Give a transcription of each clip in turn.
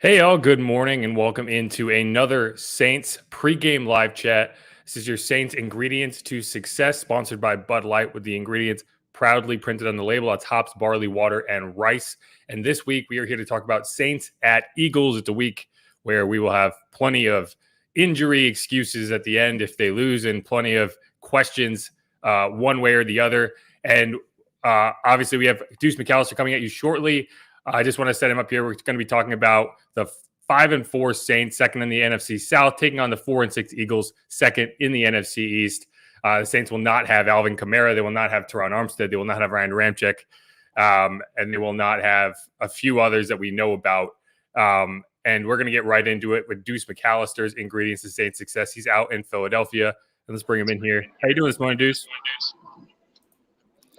Hey, all, good morning and welcome into another Saints pregame live chat. This is your Saints Ingredients to Success, sponsored by Bud Light, with the ingredients proudly printed on the label. It's hops, barley, water, and rice. And this week, we are here to talk about Saints at Eagles. It's a week where we will have plenty of injury excuses at the end if they lose and plenty of questions one way or the other. And obviously, we have Deuce McAllister coming at you shortly. I just want to set him up here. We're going to be talking about the 5-4 Saints, second in the NFC South, taking on the 4-6 Eagles, second in the NFC East. The Saints will not have Alvin Kamara. They will not have Teron Armstead. They will not have Ryan Ramczyk. And they will not have a few others that we know about. And we're going to get right into it with Deuce McAllister's Ingredients to Saints Success. He's out in Philadelphia. And let's bring him in here. How you doing this morning, Deuce?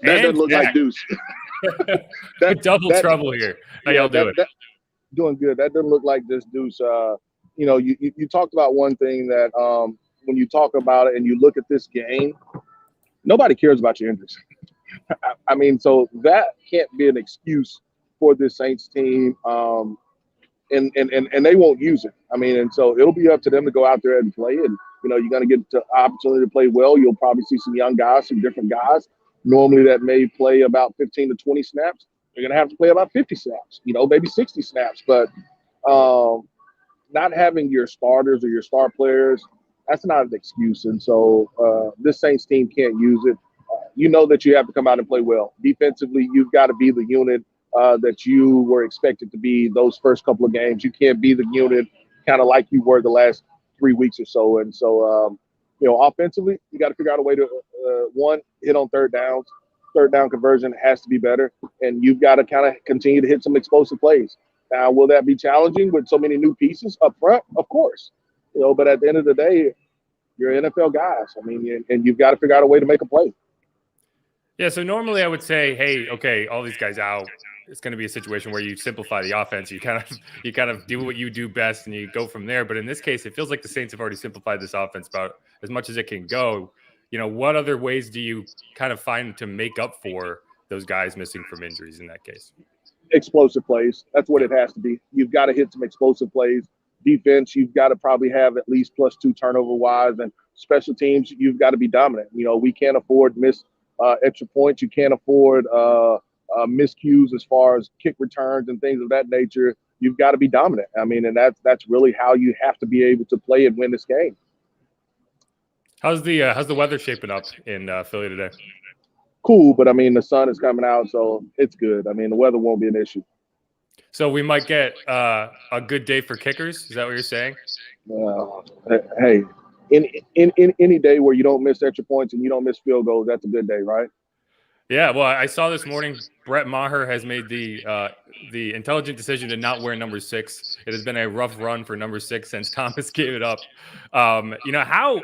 That doesn't look like Deuce. Double trouble here. How y'all doing? Doing good. That doesn't look like this Deuce. You talked about one thing that when you talk about it and you look at this game, nobody cares about your injuries. I mean, so that can't be an excuse for this Saints team, and they won't use it. I mean, and so it'll be up to them to go out there and play. And you're going to get the opportunity to play well. You'll probably see some young guys, some different guys. Normally that may play about 15 to 20 snaps. You're going to have to play about 50 snaps, maybe 60 snaps. But not having your starters or your star players, that's not an excuse. And so this Saints team can't use it. That you have to come out and play well. Defensively, you've got to be the unit that you were expected to be those first couple of games. You can't be the unit kind of like you were the last 3 weeks or so. And so, offensively, you got to figure out a way to, one, hit on third downs. Third down conversion has to be better, and you've got to kind of continue to hit some explosive plays. Now, will that be challenging with so many new pieces up front? Of course. But at the end of the day, you're NFL guys. I mean, and you've got to figure out a way to make a play. Yeah, so normally I would say, hey, okay, all these guys out. It's going to be a situation where you simplify the offense. You kind of do what you do best, and you go from there. But in this case, it feels like the Saints have already simplified this offense about as much as it can go. What other ways do you kind of find to make up for those guys missing from injuries in that case? Explosive plays. That's what it has to be. You've got to hit some explosive plays. Defense, you've got to probably have at least +2 turnover-wise. And special teams, you've got to be dominant. We can't afford miss extra points. You can't afford miscues as far as kick returns and things of that nature. You've got to be dominant. I mean, and that's really how you have to be able to play and win this game. How's the weather shaping up in Philly today? Cool, but I mean the sun is coming out, so it's good. I mean the weather won't be an issue. So we might get a good day for kickers. Is that what you're saying? Hey, in any day where you don't miss extra points and you don't miss field goals, that's a good day, right? Yeah. Well, I saw this morning Brett Maher has made the intelligent decision to not wear number 6. It has been a rough run for number 6 since Thomas gave it up. How,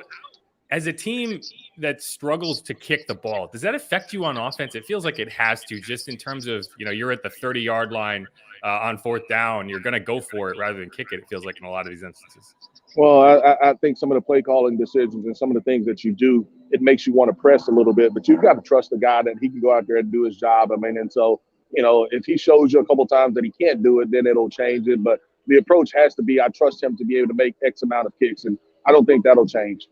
as a team that struggles to kick the ball, does that affect you on offense? It feels like it has to, just in terms of, you're at the 30-yard line on 4th down. You're going to go for it rather than kick it, it feels like, in a lot of these instances. Well, I think some of the play calling decisions and some of the things that you do, it makes you want to press a little bit, but you've got to trust the guy that he can go out there and do his job. I mean, and so, if he shows you a couple times that he can't do it, then it'll change it. But the approach has to be, I trust him to be able to make X amount of kicks, and I don't think that'll change.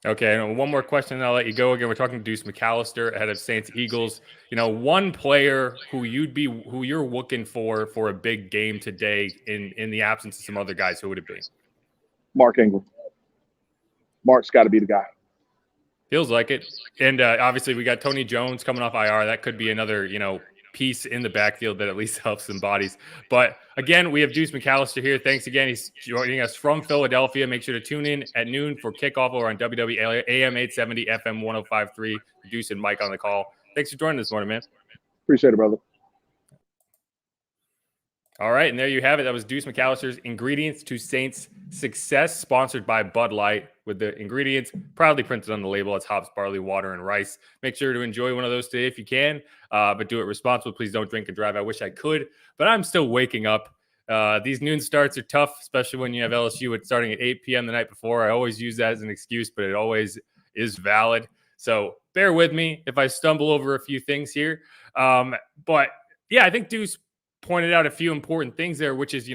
Okay, and one more question, and I'll let you go. Again, we're talking to Deuce McAllister ahead of Saints Eagles. One player who you're looking for a big game today in the absence of some other guys, who would it be? Mark Ingram. Mark's got to be the guy. Feels like it. And obviously we got Tony Jones coming off IR. That could be another, piece in the backfield that at least helps some bodies. But again, we have Deuce McAllister here. Thanks again. He's joining us from Philadelphia. Make sure to tune in at noon for kickoff over on WWAM 870 FM 105.3. Deuce and Mike on the call. Thanks for joining this morning, man. Appreciate it, brother. All right, and there you have it. That was Deuce McAllister's Ingredients to Saints Success, sponsored by Bud Light, with the ingredients proudly printed on the label. It's hops, barley, water, and rice. Make sure to enjoy one of those today if you can, but do it responsibly. Please don't drink and drive. I wish I could, but I'm still waking up. These noon starts are tough, especially when you have LSU starting at 8 p.m. the night before. I always use that as an excuse, but it always is valid. So bear with me if I stumble over a few things here. But yeah, I think Deuce pointed out a few important things there, which is,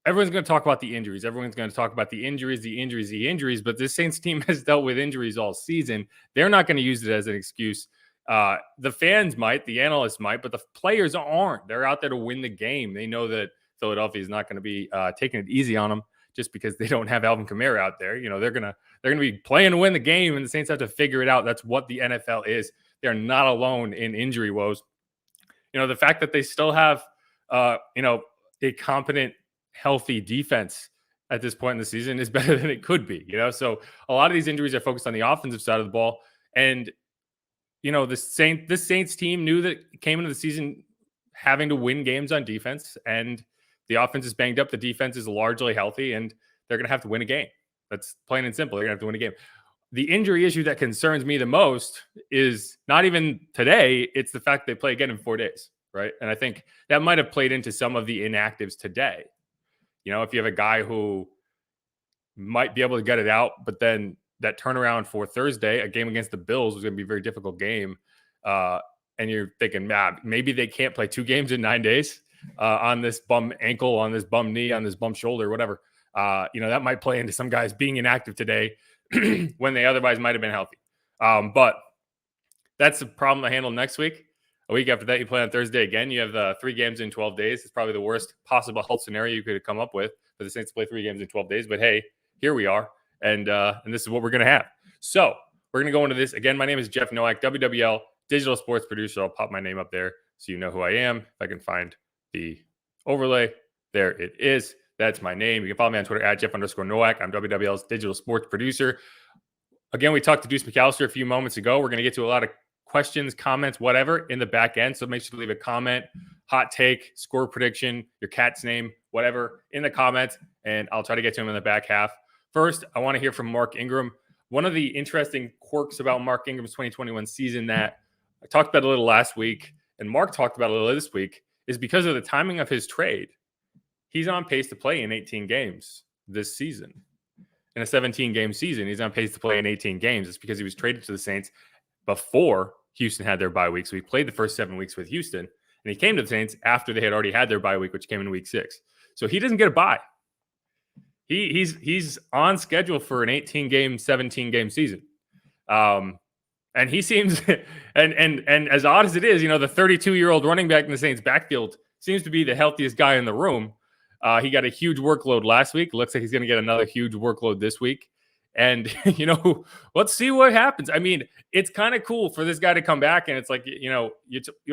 everyone's going to talk about the injuries. Everyone's going to talk about the injuries. But this Saints team has dealt with injuries all season. They're not going to use it as an excuse. The fans might, the analysts might, but the players aren't. They're out there to win the game. They know that Philadelphia is not going to be taking it easy on them just because they don't have Alvin Kamara out there. They're gonna be playing to win the game, and the Saints have to figure it out. That's what the NFL is. They're not alone in injury woes. The fact that they still have a competent, healthy defense at this point in the season is better than it could be. So a lot of these injuries are focused on the offensive side of the ball, and this Saints team knew that it came into the season having to win games on defense, and the offense is banged up. The defense is largely healthy, and they're going to have to win a game. That's plain and simple. They're going to have to win a game. The injury issue that concerns me the most is not even today. It's the fact they play again in 4 days, right? And I think that might have played into some of the inactives today. If you have a guy who might be able to get it out, but then that turnaround for Thursday, a game against the Bills, was going to be a very difficult game. And you're thinking, maybe they can't play 2 games in 9 days on this bum ankle, on this bum knee, on this bum shoulder, whatever. That might play into some guys being inactive today when they otherwise might have been healthy. But that's the problem to handle next week. A week after that, you play on Thursday again. You have 3 games in 12 days. It's probably the worst possible health scenario you could have come up with for the Saints to play 3 games in 12 days. But hey, here we are. And this is what we're going to have. So we're going to go into this. Again, my name is Jeff Nowak, WWL digital sports producer. I'll pop my name up there so you know who I am. If I can find the overlay, there it is. That's my name. You can follow me on Twitter at Jeff_Nowak. I'm WWL's digital sports producer. Again, we talked to Deuce McAllister a few moments ago. We're going to get to a lot of questions, comments, whatever in the back end. So make sure to leave a comment, hot take, score prediction, your cat's name, whatever in the comments, and I'll try to get to him in the back half. First, I want to hear from Mark Ingram. One of the interesting quirks about Mark Ingram's 2021 season that I talked about a little last week, and Mark talked about a little this week, is because of the timing of his trade. He's on pace to play in 18 games this season. In a 17-game season, he's on pace to play in 18 games. It's because he was traded to the Saints before Houston had their bye week. So he played the first 7 weeks with Houston, and he came to the Saints after they had already had their bye week, which came in week 6. So he doesn't get a bye. He's on schedule for an 18-game, 17-game season. And he seems, and as odd as it is, the 32-year-old running back in the Saints backfield seems to be the healthiest guy in the room. He got a huge workload last week. Looks like he's going to get another huge workload this week. And, let's see what happens. I mean, it's kind of cool for this guy to come back. And it's like, you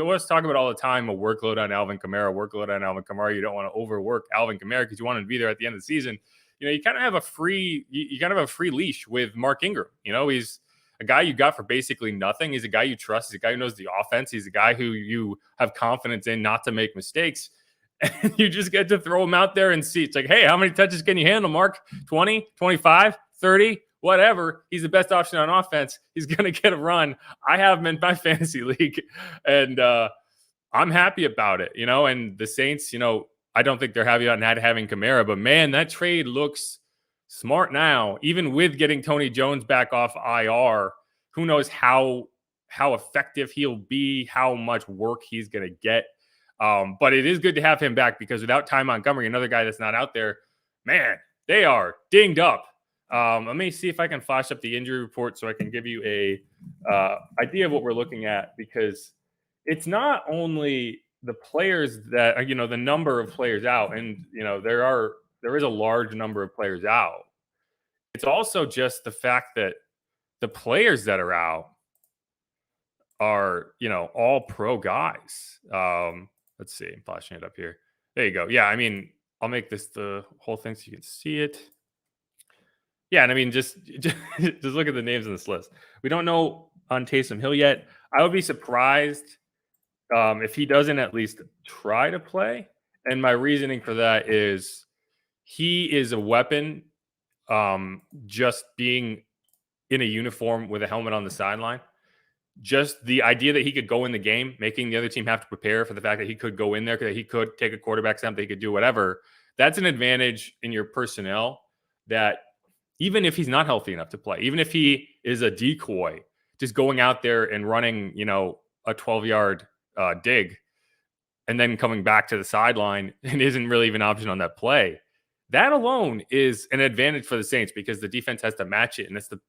always talk about all the time, a workload on Alvin Kamara. You don't want to overwork Alvin Kamara because you want him to be there at the end of the season. You kind of have a free leash with Mark Ingram. He's a guy you got for basically nothing. He's a guy you trust. He's a guy who knows the offense. He's a guy who you have confidence in not to make mistakes. And you just get to throw him out there and see. It's like, hey, how many touches can you handle, Mark? 20, 25, 30, whatever. He's the best option on offense. He's going to get a run. I have him in my fantasy league, and I'm happy about it, And the Saints, I don't think they're happy about not having Kamara, but man, that trade looks smart now. Even with getting Tony Jones back off IR, who knows how effective he'll be, how much work he's going to get. But it is good to have him back because without Ty Montgomery, another guy that's not out there, man, they are dinged up. Let me see if I can flash up the injury report so I can give you a idea of what we're looking at, because it's not only the players that are, the number of players out, and there is a large number of players out. It's also just the fact that the players that are out are, all pro guys. Let's see, I'm flashing it up here. There you go. Yeah, I mean, I'll make this the whole thing so you can see it. Yeah, and I mean, just look at the names on this list. We don't know on Taysom Hill yet. I would be surprised if he doesn't at least try to play. And my reasoning for that is he is a weapon, just being in a uniform with a helmet on the sideline. Just the idea that he could go in the game, making the other team have to prepare for the fact that he could go in there, that he could take a quarterback snap, that he could do whatever. That's an advantage in your personnel that even if he's not healthy enough to play, even if he is a decoy, just going out there and running, a 12-yard dig and then coming back to the sideline and isn't really even an option on that play. That alone is an advantage for the Saints because the defense has to match it. And that's the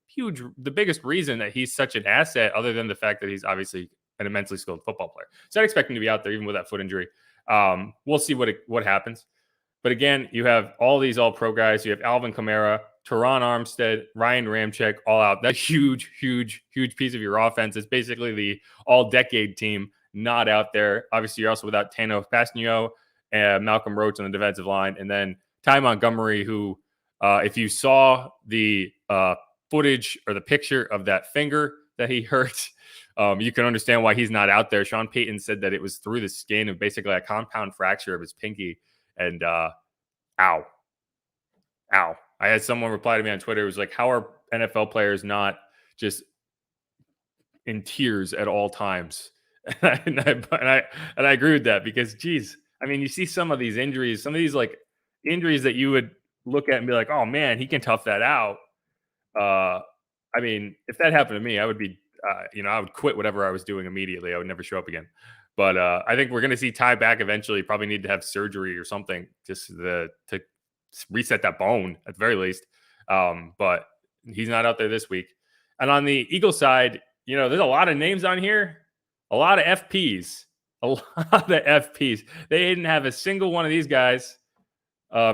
biggest reason that he's such an asset, other than the fact that he's obviously an immensely skilled football player. So I'd expect him to be out there even with that foot injury. We'll see what happens. But again, you have all these all-pro guys. You have Alvin Kamara, Teron Armstead, Ryan Ramczyk, all out. That's a huge, huge, huge piece of your offense. It's basically the all-decade team not out there. Obviously, you're also without Tano Pasnio and Malcolm Roach on the defensive line. And then Ty Montgomery, who, if you saw the footage or the picture of that finger that he hurt, you can understand why he's not out there. Sean Payton said that it was through the skin of basically a compound fracture of his pinky. And ow. I had someone reply to me on Twitter. It was like, how are NFL players not just in tears at all times? And I agree with that because, geez, I mean, you see some of these injuries, some of these like injuries that you would look at and be like, oh man, he can tough that out. I mean, if that happened to me, I would be, I would quit whatever I was doing immediately. I would never show up again. But I think we're going to see Ty back eventually. Probably need to have surgery or something just to reset that bone at the very least. But he's not out there this week. And on the Eagles side, there's a lot of names on here, a lot of FPs, They didn't have a single one of these guys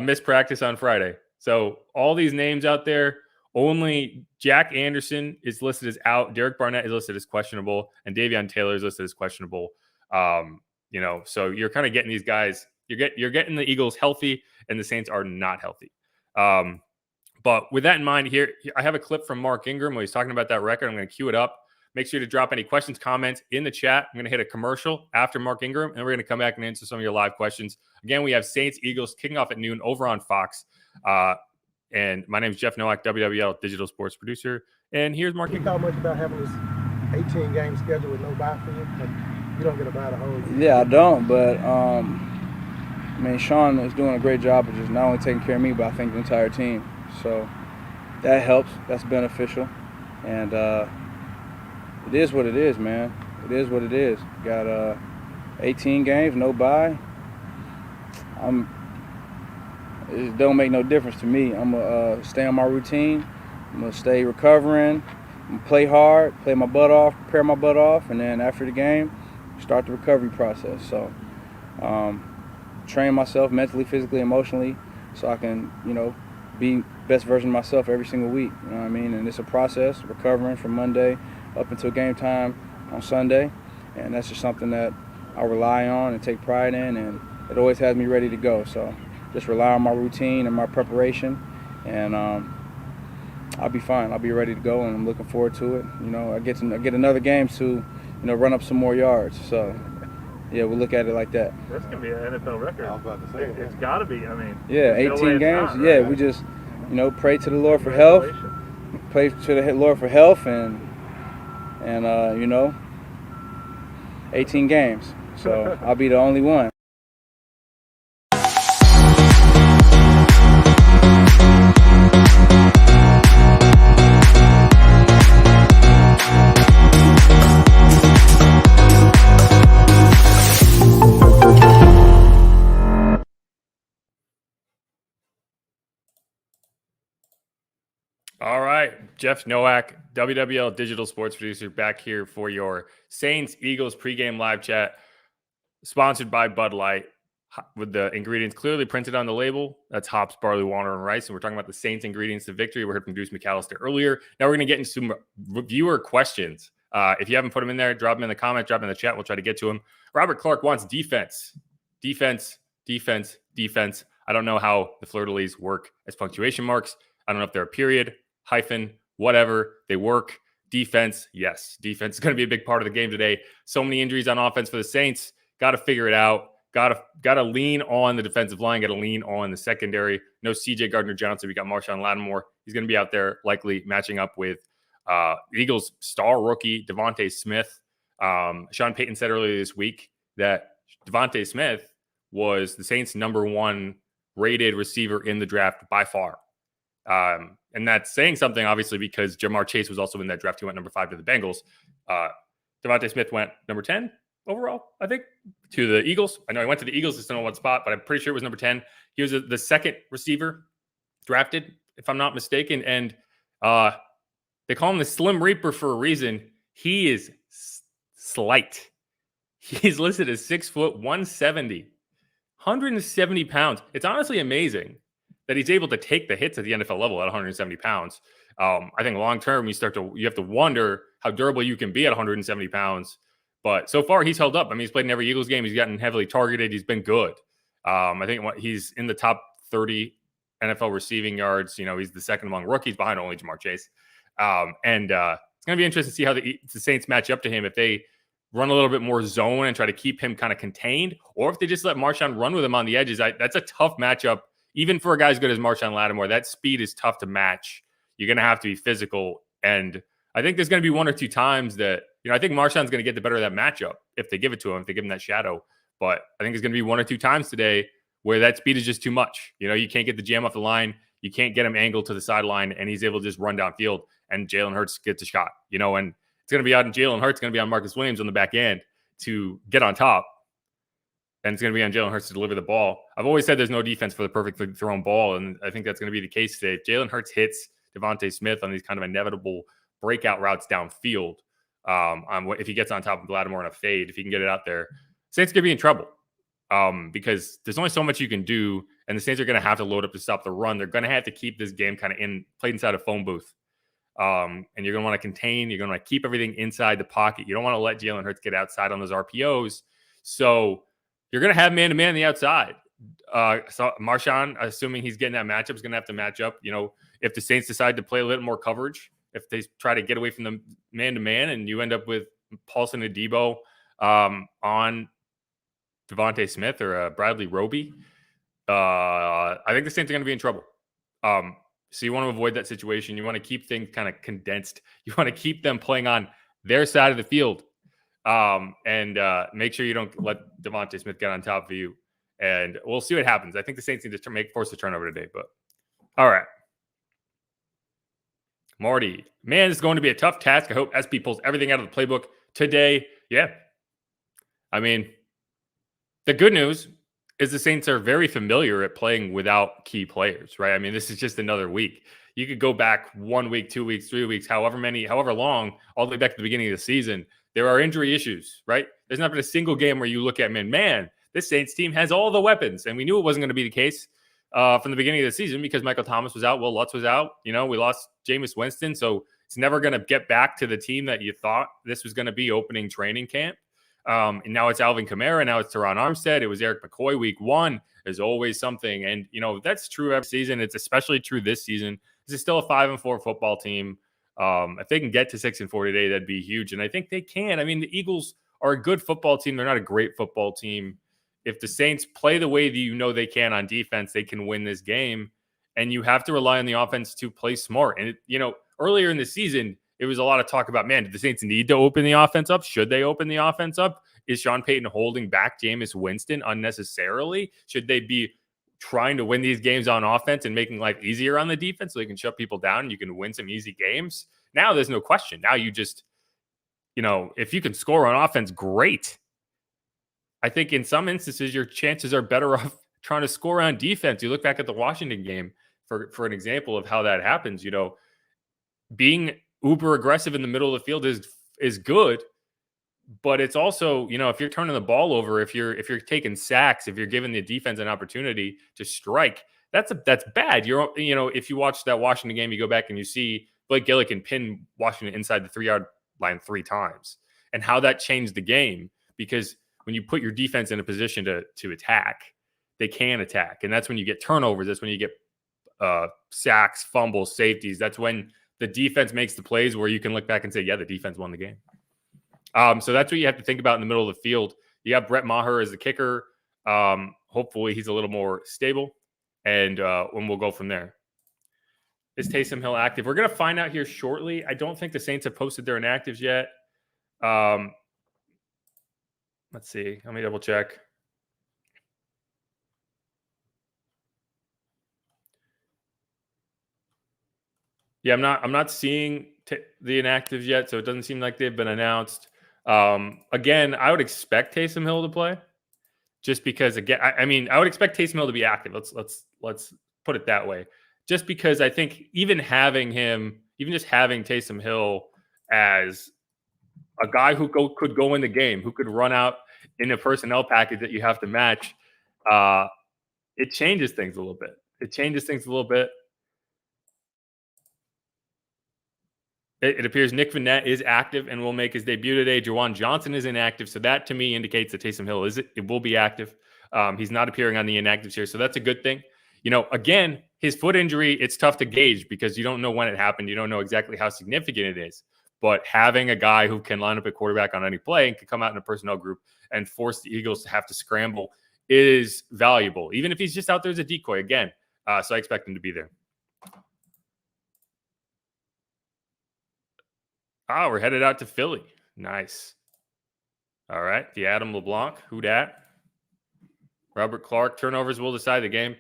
miss practice on Friday. So all these names out there, only Jack Anderson is listed as out. Derek Barnett is listed as questionable, and Davion Taylor is listed as questionable. So you're kind of getting these guys. You're getting the Eagles healthy, and the Saints are not healthy. But with that in mind, here I have a clip from Mark Ingram where he's talking about that record. I'm going to cue it up. Make sure to drop any questions, comments in the chat. I'm going to hit a commercial after Mark Ingram, and we're going to come back and answer some of your live questions. Again, we have Saints Eagles kicking off at noon over on Fox. And my name is Jeff Nowak, WWL digital sports producer. And here's Mark Ingram. You thought much about having this 18-game schedule with no bye for you? Like, you don't get a bye the whole year. Yeah, I don't, but Sean is doing a great job of just not only taking care of me, but I think the entire team. So that helps. That's beneficial. And it is what it is, man. It is what it is. Got 18 games, no bye. It don't make no difference to me. I'm going to stay on my routine. I'm going to stay recovering. I'm going to play hard, play my butt off, prepare my butt off, and then after the game, start the recovery process. So train myself mentally, physically, emotionally so I can, be best version of myself every single week. You know what I mean? And it's a process, recovering from Monday up until game time on Sunday. And that's just something that I rely on and take pride in, and it always has me ready to go. So just rely on my routine and my preparation, and I'll be fine. I'll be ready to go, and I'm looking forward to it. I get another game to, run up some more yards. So, yeah, we'll look at it like that. This can be an NFL record. I was about to say it's got to be. Yeah, 18 games. Not, yeah, right? we just, pray to the Lord for health. Pray to the Lord for health, and 18 games. So I'll be the only one. All right, Jeff Nowak, WWL digital sports producer, back here for your Saints Eagles pregame live chat, sponsored by Bud Light, with the ingredients clearly printed on the label. That's hops, barley, water, and rice. And we're talking about the Saints ingredients to victory. We heard from Deuce McAllister earlier. Now we're going to get into some viewer questions. If you haven't put them in there, drop them in the comment, drop them in the chat. We'll try to get to them. Robert Clark wants defense. Defense. I don't know how the fleur-de-lis work as punctuation marks. I don't know if they're a period, hyphen, whatever. They work. Defense, yes. Defense is going to be a big part of the game today. So many injuries on offense for the Saints. Got to figure it out. Got to lean on the defensive line. Got to lean on the secondary. No C.J. Gardner-Johnson. We got Marshawn Lattimore. He's going to be out there likely matching up with Eagles star rookie Devontae Smith. Sean Payton said earlier this week that Devontae Smith was the Saints' #1 rated receiver in the draft by far. And that's saying something, obviously, because Jamar Chase was also in that draft. He went number 5 to the Bengals. Devontae Smith went number 10. overall, I think, to the Eagles. I know he went to the Eagles, just don't know what spot, but I'm pretty sure it was number 10. He was the second receiver drafted, if I'm not mistaken. And they call him the Slim Reaper for a reason. He is slight. He's listed as 6 foot, 170, 170 pounds. It's honestly amazing that he's able to take the hits at the NFL level at 170 pounds. I think long term, you have to wonder how durable you can be at 170 pounds. But so far, he's held up. I mean, he's played in every Eagles game. He's gotten heavily targeted. He's been good. I think he's in the top 30 NFL receiving yards. You know, he's the second among rookies behind only Jamar Chase. It's going to be interesting to see how the Saints match up to him, if they run a little bit more zone and try to keep him kind of contained, or if they just let Marshawn run with him on the edges. That's a tough matchup, even for a guy as good as Marshawn Lattimore. That speed is tough to match. You're going to have to be physical. And I think there's going to be one or two times that, I think Marshawn's going to get the better of that matchup if they give it to him, if they give him that shadow. But I think there's going to be one or two times today where that speed is just too much. You can't get the jam off the line. You can't get him angled to the sideline, and he's able to just run downfield, and Jalen Hurts gets a shot, and it's going to be on Jalen Hurts, going to be on Marcus Williams on the back end to get on top. And it's going to be on Jalen Hurts to deliver the ball. I've always said there's no defense for the perfectly thrown ball, and I think that's going to be the case today. If Jalen Hurts hits Devontae Smith on these kind of inevitable breakout routes downfield, if he gets on top of Lattimore in a fade, if he can get it out there, Saints are going to be in trouble because there's only so much you can do, and the Saints are going to have to load up to stop the run. They're going to have to keep this game kind of played inside a phone booth. And you're going to want to contain. You're going to want to keep everything inside the pocket. You don't want to let Jalen Hurts get outside on those RPOs. So you're going to have man-to-man on the outside. So Marshawn, assuming he's getting that matchup, is going to have to match up. If the Saints decide to play a little more coverage, if they try to get away from the man-to-man, and you end up with Paulson and Debo on Devontae Smith or Bradley Roby, I think the Saints are going to be in trouble. So you want to avoid that situation. You want to keep things kind of condensed. You want to keep them playing on their side of the field, and make sure you don't let Devontae Smith get on top of you. And we'll see what happens. I think the Saints need to force a turnover today. But all right, Marty, man, it's going to be a tough task. I hope SP pulls everything out of the playbook today. Yeah, I mean, the good news is the Saints are very familiar at playing without key players, right? I mean, this is just another week. You could go back 1 week, 2 weeks, 3 weeks, however long, all the way back to the beginning of the season. There are injury issues, right? There's not been a single game where you look at, man, this Saints team has all the weapons. And we knew it wasn't going to be the case from the beginning of the season because Michael Thomas was out, Will Lutz was out. We lost Jameis Winston. So it's never going to get back to the team that you thought this was going to be opening training camp. And now it's Alvin Kamara. Now it's Teron Armstead. It was Eric McCoy week 1. There's always something. And, that's true every season. It's especially true this season. This is still a 5-4 football team. If they can get to 6-4 today, that'd be huge. And I think they can. I mean, the Eagles are a good football team. They're not a great football team. If the Saints play the way that they can on defense, they can win this game. And you have to rely on the offense to play smart. And, earlier in the season, it was a lot of talk about, do the Saints need to open the offense up? Should they open the offense up? Is Sean Payton holding back Jameis Winston unnecessarily? Should they be trying to win these games on offense and making life easier on the defense so they can shut people down and you can win some easy games? Now there's no question. Now you just, if you can score on offense, great. I think in some instances, your chances are better off trying to score on defense. You look back at the Washington game for an example of how that happens. Being uber aggressive in the middle of the field is good, but it's also, if you're turning the ball over, if you're taking sacks, if you're giving the defense an opportunity to strike, that's bad. If you watch that Washington game, you go back and you see Blake Gillikin pin Washington inside the 3-yard line 3 times, and how that changed the game, because when you put your defense in a position to attack, they can attack, and that's when you get turnovers. That's when you get sacks, fumbles, safeties. That's when the defense makes the plays where you can look back and say, yeah, the defense won the game. So that's what you have to think about in the middle of the field. You have Brett Maher as the kicker. Hopefully he's a little more stable, and we'll go from there. Is Taysom Hill active? We're going to find out here shortly. I don't think the Saints have posted their inactives yet. Let's see. Let me double check. Yeah, I'm not seeing the inactives yet, so it doesn't seem like they've been announced. Again, I would expect Taysom Hill to play, just because again, I mean, I would expect Taysom Hill to be active. Let's put it that way. Just because I think even just having Taysom Hill as a guy who could go in the game, who could run out in a personnel package that you have to match, it changes things a little bit. It appears Nick Vannett is active and will make his debut today. Jawan Johnson is inactive, so that to me indicates that Taysom Hill will be active. He's not appearing on the inactives here, so that's a good thing. Again, his foot injury, it's tough to gauge because you don't know when it happened. You don't know exactly how significant it is. But having a guy who can line up at quarterback on any play and can come out in a personnel group and force the Eagles to have to scramble is valuable, even if he's just out there as a decoy again. So I expect him to be there. We're headed out to Philly. Nice. All right. The Adam LeBlanc. Who dat? Robert Clark. Turnovers will decide the game.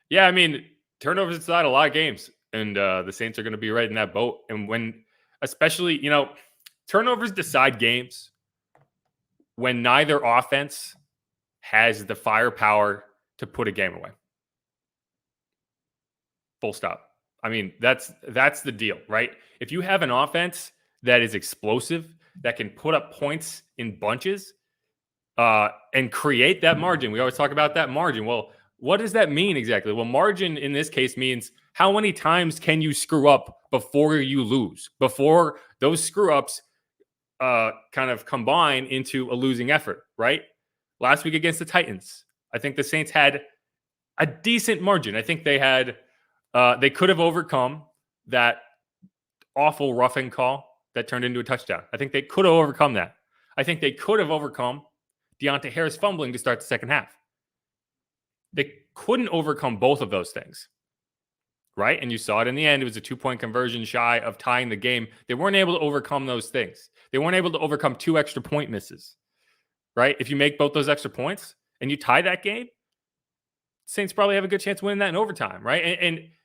Yeah, I mean, turnovers decide a lot of games. And the Saints are going to be right in that boat. And especially, turnovers decide games when neither offense has the firepower to put a game away. Full stop. I mean, that's the deal, right? If you have an offense that is explosive, that can put up points in bunches and create that margin. We always talk about that margin. Well, what does that mean exactly? Well, margin in this case means how many times can you screw up before you lose, before those screw ups kind of combine into a losing effort, right? Last week against the Titans, I think the Saints had a decent margin. I think they could have overcome that awful roughing call that turned into a touchdown. I think they could have overcome that. I think they could have overcome Deontay Harris fumbling to start the second half. They couldn't overcome both of those things, right? And you saw it in the end. It was a 2-point conversion shy of tying the game. They weren't able to overcome those things. They weren't able to overcome 2 extra point misses, right? If you make both those extra points and you tie that game, Saints probably have a good chance of winning that in overtime, right?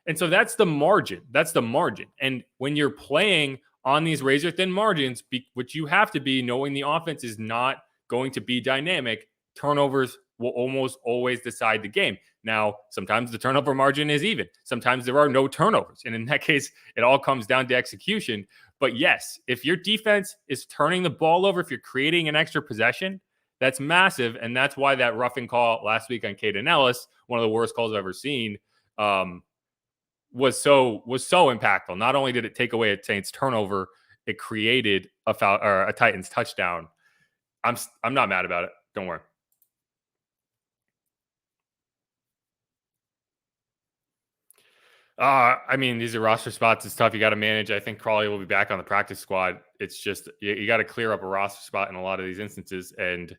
And so that's the margin. That's the margin. And when you're playing on these razor thin margins, which you have to be, knowing the offense is not going to be dynamic, turnovers will almost always decide the game. Now, sometimes the turnover margin is even. Sometimes there are no turnovers. And in that case, it all comes down to execution. But yes, if your defense is turning the ball over, if you're creating an extra possession, that's massive. And that's why that roughing call last week on Caden Ellis, one of the worst calls I've ever seen, was so impactful. Not only did it take away a Saints turnover, it created a Titans touchdown. I'm not mad about it. Don't worry. I mean, these are roster spots. It's tough. You got to manage. I think Crawley will be back on the practice squad. It's just you got to clear up a roster spot in a lot of these instances, and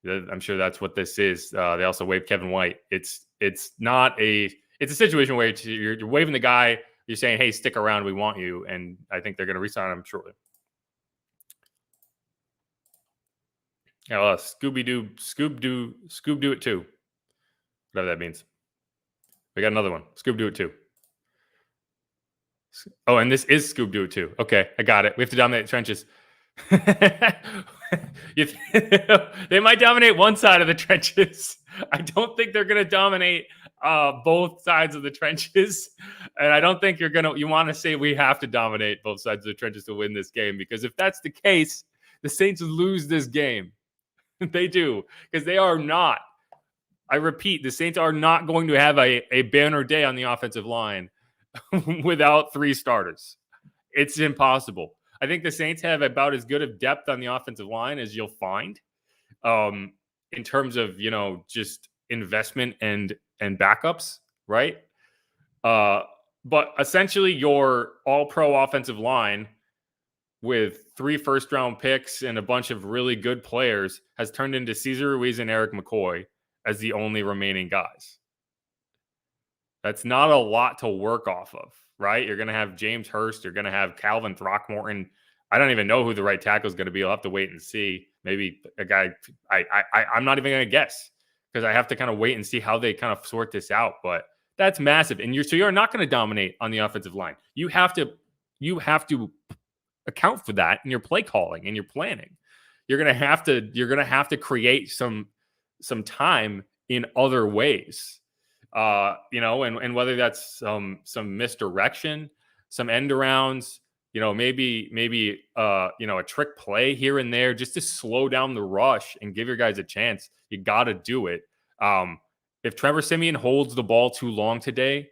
I'm sure that's what this is. They also waived Kevin White. It's a situation where you're waving the guy. You're saying, "Hey, stick around. We want you," and I think they're going to re-sign him shortly. Yeah, Scoob-Doo it too. Whatever that means. We got another one. Scoob-Doo it too. Oh, and this is Scoob-Doo it too. Okay, I got it. We have to dominate the trenches. They might dominate one side of the trenches. I don't think they're going to dominate both sides of the trenches. And I don't think you want to say we have to dominate both sides of the trenches to win this game, because if that's the case, the Saints lose this game. They do, because they are not. I repeat, the Saints are not going to have a banner day on the offensive line without 3 starters. It's impossible. I think the Saints have about as good of depth on the offensive line as you'll find in terms of, just investment and backups, right? But essentially your all-pro offensive line with 3 first-round picks and a bunch of really good players has turned into Cesar Ruiz and Eric McCoy as the only remaining guys. That's not a lot to work off of, right? You're going to have James Hurst. You're going to have Calvin Throckmorton. I don't even know who the right tackle is going to be. I'll have to wait and see. Maybe a guy I'm not even going to guess, because I have to kind of wait and see how they kind of sort this out. But that's massive. And you're not going to dominate on the offensive line. You have to account for that in your play calling and your planning. you're gonna have to create some time in other ways. And whether that's some misdirection, some end arounds, maybe a trick play here and there just to slow down the rush and give your guys a chance. You got to do it. If Trevor Siemian holds the ball too long today,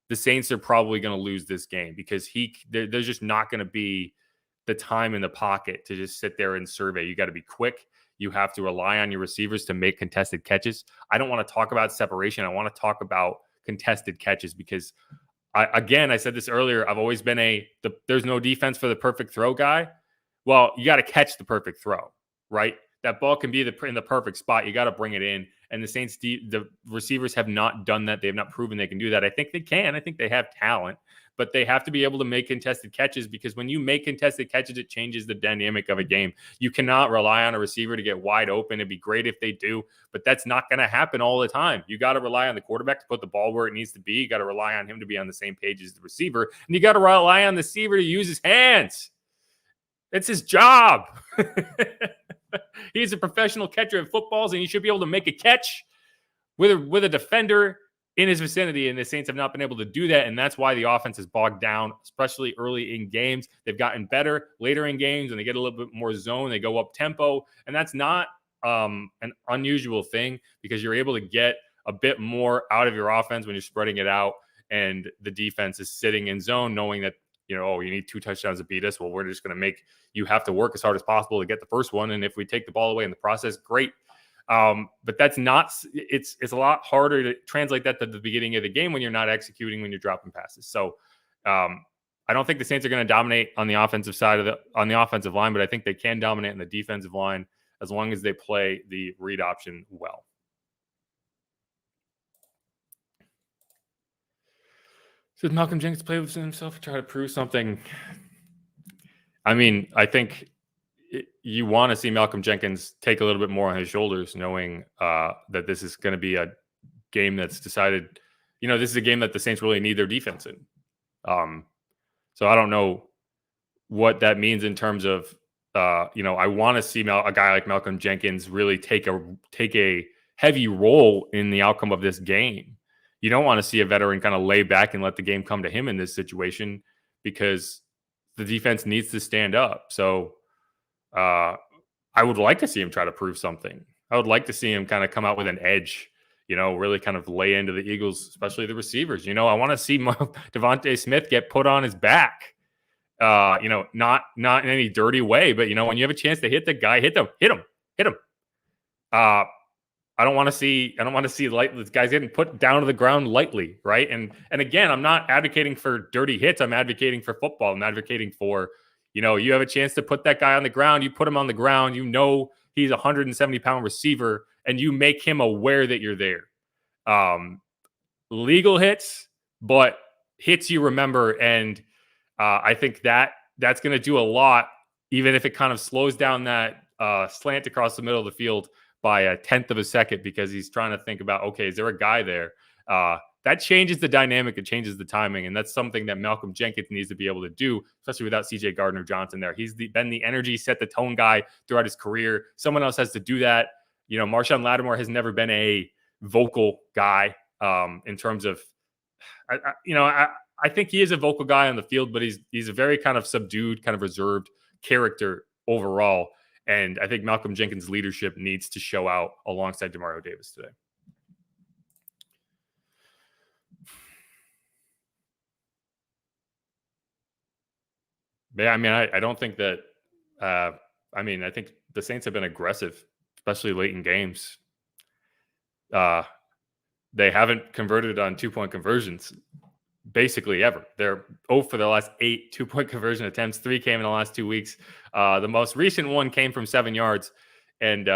the Saints are probably going to lose this game because there's just not going to be the time in the pocket to just sit there and survey. You got to be quick. You have to rely on your receivers to make contested catches. I don't want to talk about separation. I want to talk about contested catches because, I said this earlier, I've always been there's no defense for the perfect throw guy. Well, you got to catch the perfect throw, right? That ball can be in the perfect spot. You got to bring it in. And the Saints, the receivers have not done that. They have not proven they can do that. I think they can. I think they have talent. But they have to be able to make contested catches because when you make contested catches, it changes the dynamic of a game. You cannot rely on a receiver to get wide open. It'd be great if they do, but that's not going to happen all the time. You got to rely on the quarterback to put the ball where it needs to be. You got to rely on him to be on the same page as the receiver, and you got to rely on the receiver to use his hands. It's his job. He's a professional catcher of footballs, and he should be able to make a catch with a defender in his vicinity, and the Saints have not been able to do that, and that's why the offense is bogged down, especially early in games. They've gotten better later in games, and they get a little bit more zone. They go up tempo, and that's not an unusual thing because you're able to get a bit more out of your offense when you're spreading it out, and the defense is sitting in zone knowing that, you need 2 touchdowns to beat us. Well, we're just going to make you have to work as hard as possible to get the first one, and if we take the ball away in the process, great. But that's not, it's a lot harder to translate that to the beginning of the game when you're not executing, when you're dropping passes. So, I don't think the Saints are going to dominate on the offensive side on the offensive line, but I think they can dominate on the defensive line as long as they play the read option well. Should Malcolm Jenkins play with himself and try to prove something? I mean, I think you want to see Malcolm Jenkins take a little bit more on his shoulders, knowing that this is going to be a game that's decided. This is a game that the Saints really need their defense in. So I don't know what that means in terms of, I want to see a guy like Malcolm Jenkins really take a heavy role in the outcome of this game. You don't want to see a veteran kind of lay back and let the game come to him in this situation because the defense needs to stand up. So I would like to see him try to prove something. I would like to see him kind of come out with an edge, really kind of lay into the Eagles, especially the receivers. I want to see Devontae Smith get put on his back. Not in any dirty way, but when you have a chance to hit the guy, hit him. I don't want to see this guy's getting put down to the ground lightly, right? And again, I'm not advocating for dirty hits. I'm advocating for football. I'm advocating for, you have a chance to put that guy on the ground. You put him on the ground. He's a 170-pound receiver, and you make him aware that you're there. Legal hits, but hits you remember, and I think that's going to do a lot, even if it kind of slows down that slant across the middle of the field by a 1/10 of a second because he's trying to think about, okay, is there a guy there? That changes the dynamic. It changes the timing. And that's something that Malcolm Jenkins needs to be able to do, especially without C.J. Gardner-Johnson there. He's been the energy, set the tone guy throughout his career. Someone else has to do that. Marshawn Lattimore has never been a vocal guy in terms of, I think he is a vocal guy on the field, but he's a very kind of subdued, kind of reserved character overall. And I think Malcolm Jenkins' leadership needs to show out alongside Demario Davis today. Yeah, I mean, I don't think that. I think the Saints have been aggressive, especially late in games. They haven't converted on 2-point conversions basically ever. They're 0 for the last 8 2-point conversion attempts. 3 came in the last 2 weeks. The most recent one came from 7 yards. And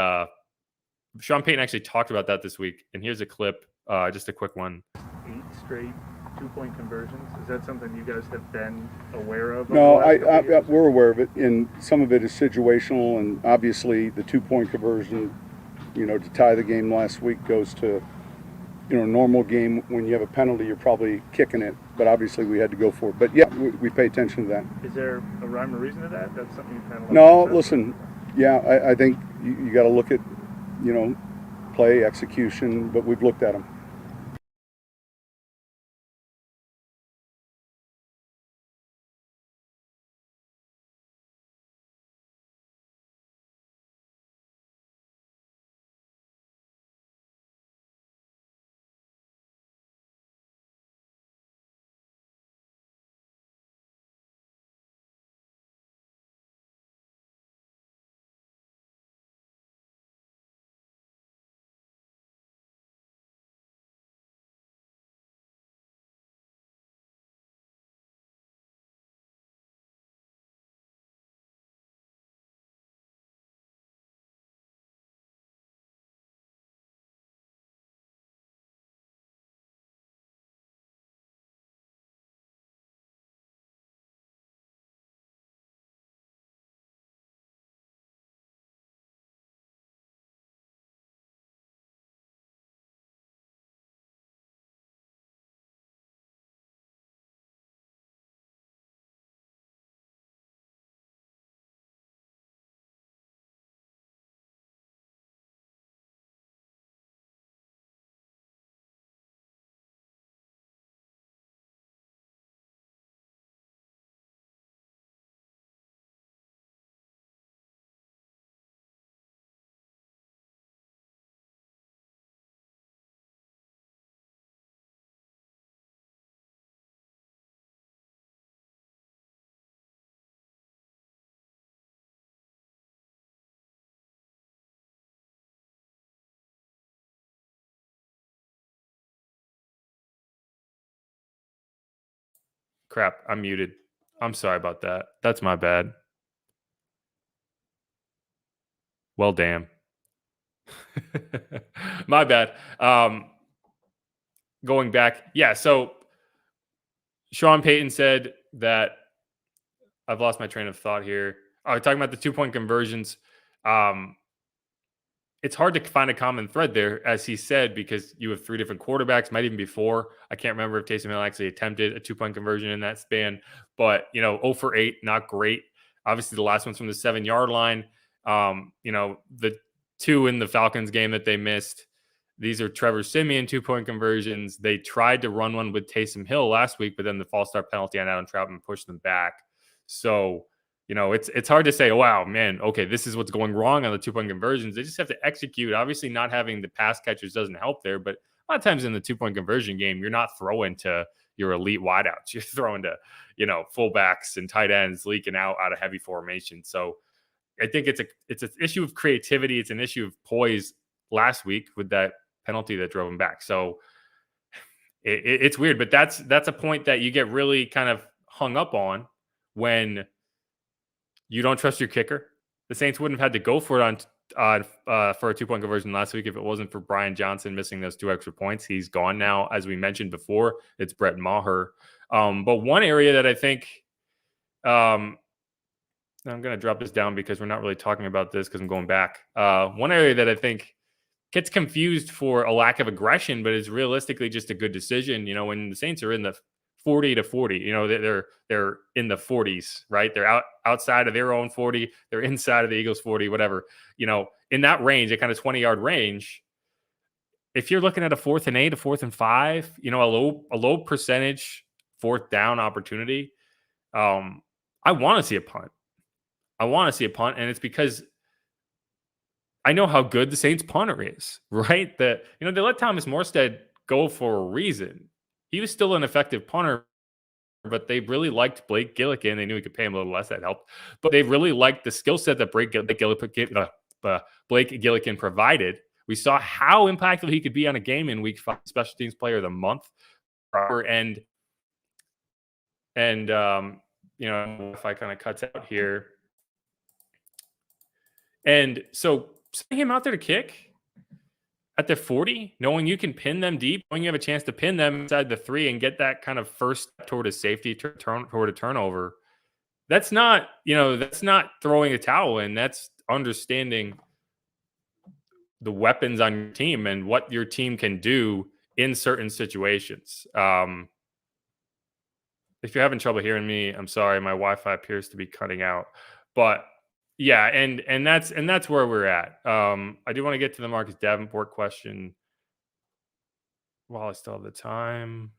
Sean Payton actually talked about that this week. And here's a clip, just a quick one. 8 straight 2-point conversions. Is that something you guys have been aware of? No, we're aware of it. And some of it is situational. And obviously the 2-point conversion, to tie the game last week goes to, normal game. When you have a penalty, you're probably kicking it, but obviously we had to go for it. But yeah, we pay attention to that. Is there a rhyme or reason to that? That's something you kind of No, listen, Yeah, I think you got to look at, play, execution, but we've looked at them. Crap, I'm muted. I'm sorry about that. That's my bad. Well, damn. My bad. Going back. Yeah, so Sean Payton said that I've lost my train of thought here. Talking about the 2-point conversions. It's hard to find a common thread there, as he said, because you have 3 different quarterbacks, might even be 4. I can't remember if Taysom Hill actually attempted a 2-point conversion in that span, but 0 for 8, not great. Obviously, the last one's from the 7-yard line. The 2 in the Falcons game that they missed. These are Trevor Siemian 2-point conversions. They tried to run one with Taysom Hill last week, but then the false start penalty on Adam Troutman pushed them back. So it's hard to say, wow, man, okay, this is what's going wrong on the 2-point conversions. They just have to execute. Obviously, not having the pass catchers doesn't help there, but a lot of times in the 2-point conversion game, you're not throwing to your elite wideouts. You're throwing to, fullbacks and tight ends leaking out of heavy formation. So I think it's an issue of creativity. It's an issue of poise last week with that penalty that drove him back. So it's weird, but that's a point that you get really kind of hung up on when you don't trust your kicker. The Saints wouldn't have had to go for it for a 2-point conversion last week if it wasn't for Brian Johnson missing those 2 extra points. He's gone now, as we mentioned before. It's Brett Maher. But one area that I think, I'm going to drop this down because we're not really talking about this because I'm going back. One area that I think gets confused for a lack of aggression, but is realistically just a good decision. When the Saints are in the 40 to 40, they're in the 40s, right? They're outside of their own 40. They're inside of the Eagles 40, whatever, in that range, a kind of 20-yard range. If you're looking at a 4th and 8, a 4th and 5, a low percentage 4th down opportunity. I want to see a punt. And it's because I know how good the Saints punter is, right? They let Thomas Morstead go for a reason. He was still an effective punter, but they really liked Blake Gillikin. They knew he could pay him a little less. That helped. But they really liked the skill set that Blake Gillikin provided. We saw how impactful he could be on a game in Week 5, Special Teams Player of the Month. And if I kind of cuts out here. And so sending him out there to kick at the 40, knowing you can pin them deep, knowing you have a chance to pin them inside the 3 and get that kind of first step toward a safety, toward a turnover. That's not throwing a towel in. That's understanding the weapons on your team and what your team can do in certain situations. If you're having trouble hearing me, I'm sorry. My Wi-Fi appears to be cutting out. But Yeah, and that's where we're at. I do want to get to the Marcus Davenport question while I still have the time.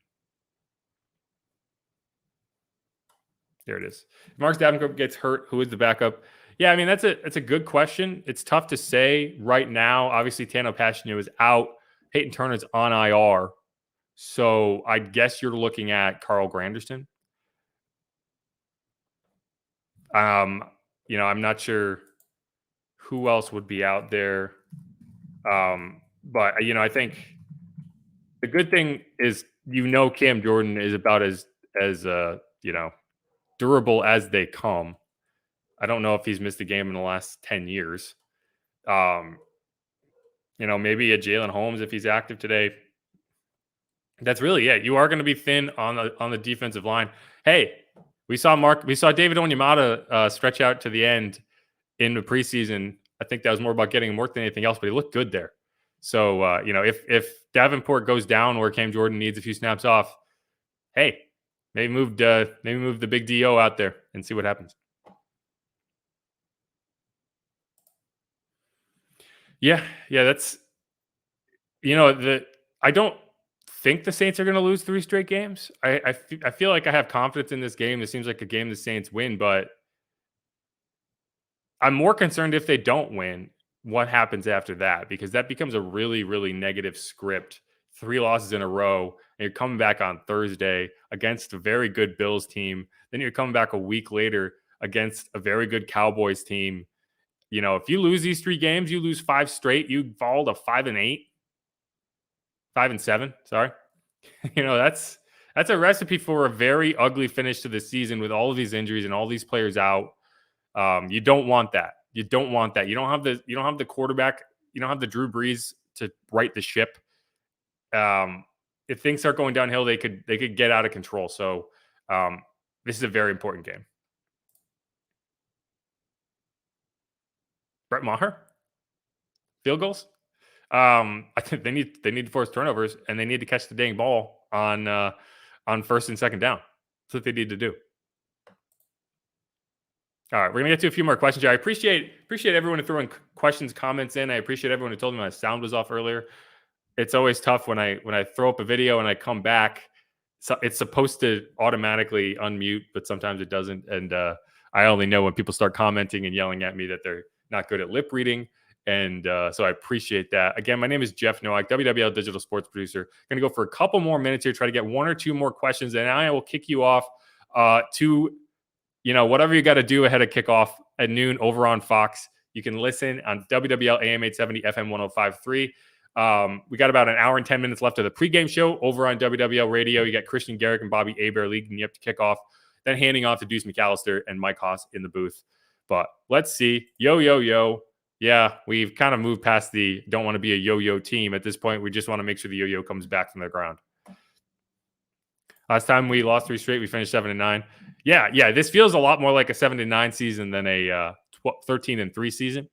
There it is. If Marcus Davenport gets hurt, who is the backup? Yeah, I mean that's a good question. It's tough to say right now. Obviously, Tano Passionio is out. Peyton Turner's on IR. So I guess you're looking at Carl Granderson. I'm not sure who else would be out there. But I think the good thing is Cam Jordan is about as durable as they come. I don't know if he's missed a game in the last 10 years. Maybe a Jalen Holmes if he's active today. That's really it. You are going to be thin on the defensive line. Hey, we saw David Onyemata stretch out to the end in the preseason. I think that was more about getting him work than anything else, but he looked good there. So if Davenport goes down where Cam Jordan needs a few snaps off, hey, maybe move the big DO out there and see what happens. Yeah, that's I don't think the Saints are going to lose 3 straight games. I feel like I have confidence in this game. It seems like a game the Saints win, but I'm more concerned if they don't win, what happens after that, because that becomes a really, really negative script. 3 losses in a row, and you're coming back on Thursday against a very good Bills team. Then you're coming back a week later against a very good Cowboys team. If you lose these 3 games, you lose 5 straight, you fall to 5-8. 5-7, sorry. That's a recipe for a very ugly finish to the season with all of these injuries and all these players out. You don't want that. You don't want that. You don't have the quarterback. You don't have the Drew Brees to right the ship. If things start going downhill, they could get out of control. So this is a very important game. Brett Maher, field goals. I think they need to force turnovers, and they need to catch the dang ball on first and second down. That's what they need to do. All right, we're gonna get to a few more questions here. I appreciate everyone who threw in questions, comments in. I appreciate everyone who told me my sound was off earlier. It's always tough when I throw up a video and I come back. So it's supposed to automatically unmute, but sometimes it doesn't. And I only know when people start commenting and yelling at me that they're not good at lip reading. And so I appreciate that. Again, my name is Jeff Nowak, WWL digital sports producer. Going to go for a couple more minutes here, try to get 1 or 2 more questions, and I will kick you off to whatever you got to do ahead of kickoff at noon over on Fox. You can listen on WWL AM 870 FM 105.3. We got about an hour and 10 minutes left of the pregame show over on WWL Radio. You got Christian Garrick and Bobby Abear leading you up to kickoff, then handing off to Deuce McAllister and Mike Haas in the booth. But let's see. Yo. Yeah, we've kind of moved past the don't want to be a yo-yo team. At this point, we just want to make sure the yo-yo comes back from the ground. Last time we lost 3 straight, we finished 7-9. Yeah, this feels a lot more like a 7-9 season than a 13-3 season.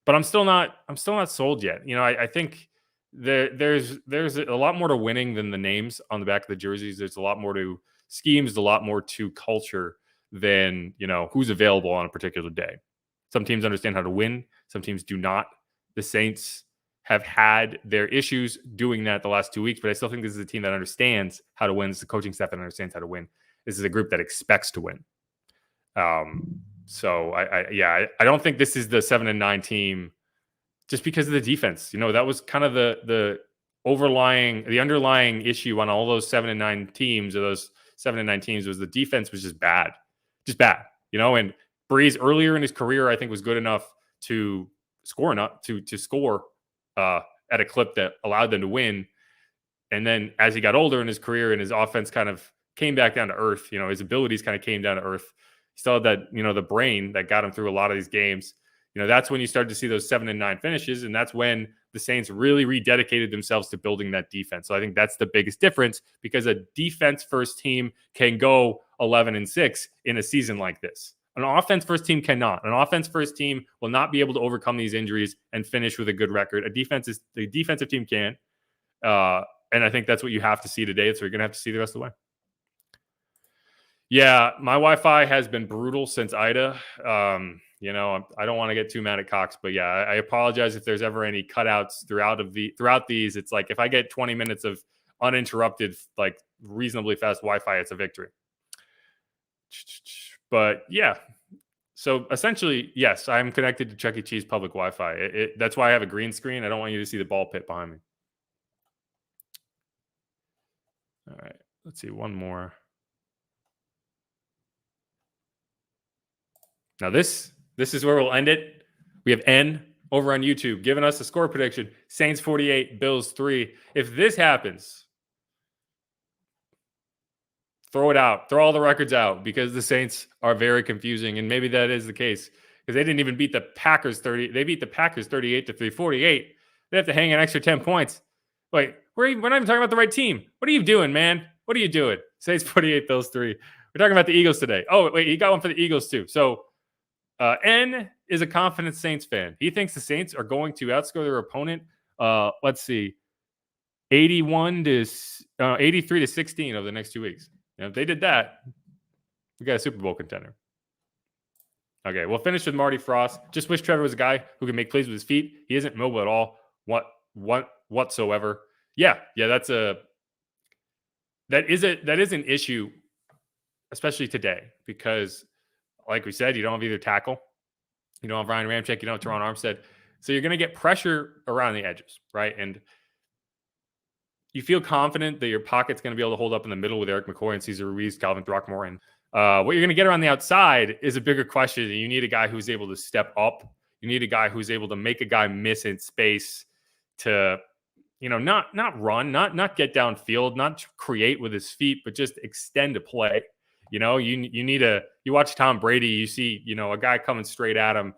But I'm still not sold yet. I think there's a lot more to winning than the names on the back of the jerseys. There's a lot more to schemes, a lot more to culture than who's available on a particular day. Some teams understand how to win. Some teams do not. The Saints have had their issues doing that the last 2 weeks, but I still think this is a team that understands how to win. It's the coaching staff that understands how to win. This is a group that expects to win. So I don't think this is the 7-9 team just because of the defense. That was kind of the underlying issue on all those 7-9 teams, or those 7-9 teams, was the defense was just bad. And Breeze earlier in his career, I think, was good enough to score at a clip that allowed them to win. And then as he got older in his career and his offense kind of came back down to earth, his abilities kind of came down to earth. He still had that, the brain that got him through a lot of these games. That's when you started to see those 7-9 finishes. And that's when the Saints really rededicated themselves to building that defense. So I think that's the biggest difference, because a defense first team can go 11-6 in a season like this. An offense first team cannot. An offense first team will not be able to overcome these injuries and finish with a good record. The defensive team can. And I think that's what you have to see today. So you're going to have to see the rest of the way. Yeah, my Wi-Fi has been brutal since Ida. You know, I don't want to get too mad at Cox, but yeah, I apologize if there's ever any cutouts throughout these. It's like if I get 20 minutes of uninterrupted, like reasonably fast Wi-Fi, it's a victory. But yeah, so essentially, yes, I'm connected to Chuck E. Cheese public Wi-Fi. That's why I have a green screen. I don't want you to see the ball pit behind me. All right, let's see one more. Now this is where we'll end it. We have N over on YouTube giving us a score prediction. Saints 48, Bills 3. If this happens, throw it out. Throw all the records out because the Saints are very confusing. And maybe that is the case because they didn't even beat the Packers 30. They beat the Packers 38-3, 48. They have to hang an extra 10 points. Wait, we're not even talking about the right team. What are you doing, man? What are you doing? Saints 48, Bills 3. We're talking about the Eagles today. Oh, wait, he got one for the Eagles too. So N is a confident Saints fan. He thinks the Saints are going to outscore their opponent. Let's see, 83-16 over the next 2 weeks. And if they did that, we got a Super Bowl contender. Okay, we'll finish with Marty Frost. Just wish Trevor was a guy who can make plays with his feet. He isn't mobile at all. Whatsoever. Yeah, that is an issue, especially today, because like we said, you don't have either tackle. You don't have Ryan Ramczyk. You don't have Teron Armstead. So you're going to get pressure around the edges, right? And you feel confident that your pocket's going to be able to hold up in the middle with Eric McCoy and Cesar Ruiz, Calvin Throckmorton. What you're going to get around the outside is a bigger question. You need a guy who's able to step up. You need a guy who's able to make a guy miss in space to, not run, not get downfield, not create with his feet, but just extend a play. You watch Tom Brady, you see, a guy coming straight at him,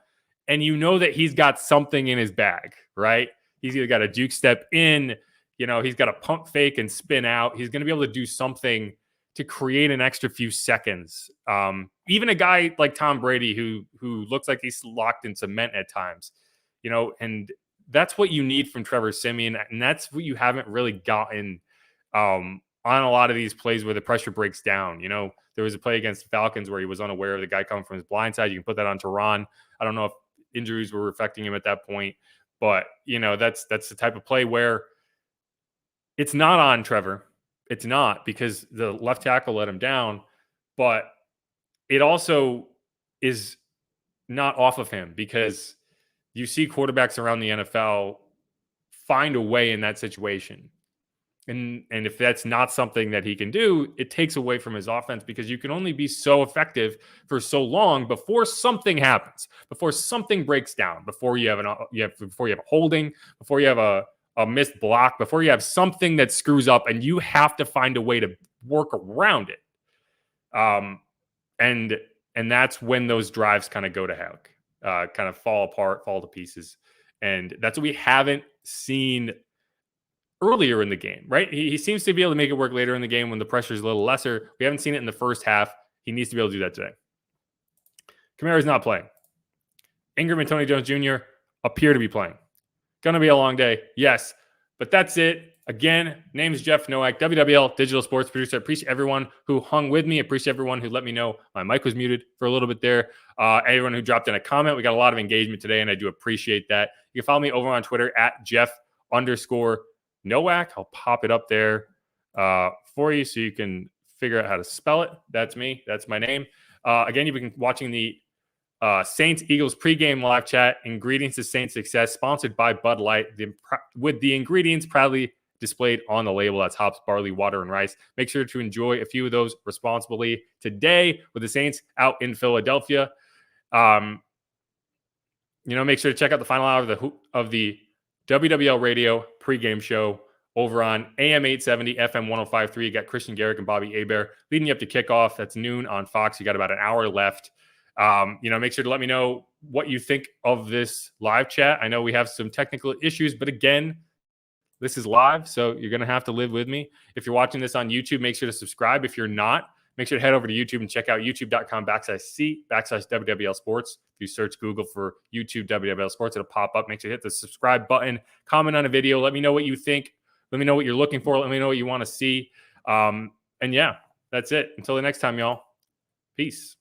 and that he's got something in his bag, right? He's either got a juke step in, he's got a pump fake and spin out. He's going to be able to do something to create an extra few seconds. Even a guy like Tom Brady, who looks like he's locked in cement at times, and that's what you need from Trevor Siemian, and that's what you haven't really gotten on a lot of these plays where the pressure breaks down. There was a play against the Falcons where he was unaware of the guy coming from his blind side. You can put that on Teron. I don't know if injuries were affecting him at that point, but that's the type of play where it's not on Trevor. It's not, because the left tackle let him down, but it also is not off of him, because you see quarterbacks around the NFL find a way in that situation. And if that's not something that he can do, it takes away from his offense, because you can only be so effective for so long before something happens, before something breaks down, before you have before you have a holding, before you have a missed block, before you have something that screws up, and you have to find a way to work around it. And that's when those drives kind of go to heck, kind of fall apart, fall to pieces. And that's what we haven't seen earlier in the game, right? He seems to be able to make it work later in the game when the pressure is a little lesser. We haven't seen it in the first half. He needs to be able to do that today. Kamara's not playing. Ingram and Tony Jones Jr. appear to be playing. Going to be a long day, yes. But that's it. Again, name is Jeff Nowak, WWL Digital Sports Producer. I appreciate everyone who hung with me. I appreciate everyone who let me know my mic was muted for a little bit there. Everyone who dropped in a comment. We got a lot of engagement today, and I do appreciate that. You can follow me over on Twitter at Jeff_Nowak. I'll pop it up there for you so you can figure out how to spell it. That's me. That's my name. Again, you've been watching the Saints-Eagles pregame live chat, Ingredients to Saints Success, sponsored by Bud Light, with the ingredients proudly displayed on the label. That's hops, barley, water, and rice. Make sure to enjoy a few of those responsibly today with the Saints out in Philadelphia. Make sure to check out the final hour of the WWL Radio pregame show over on AM 870, FM 105.3. You got Christian Garrick and Bobby Hebert leading you up to kickoff. That's noon on Fox. You got about an hour left. Make sure to let me know what you think of this live chat. I know we have some technical issues, but again, this is live, so you're going to have to live with me. If you're watching this on YouTube, make sure to subscribe. If you're not, make sure to head over to YouTube and check out youtube.com/WWL Sports. If you search Google for YouTube WWL Sports, it'll pop up. Make sure to hit the subscribe button, comment on a video. Let me know what you think. Let me know what you're looking for. Let me know what you want to see. And yeah, that's it. Until the next time, y'all. Peace.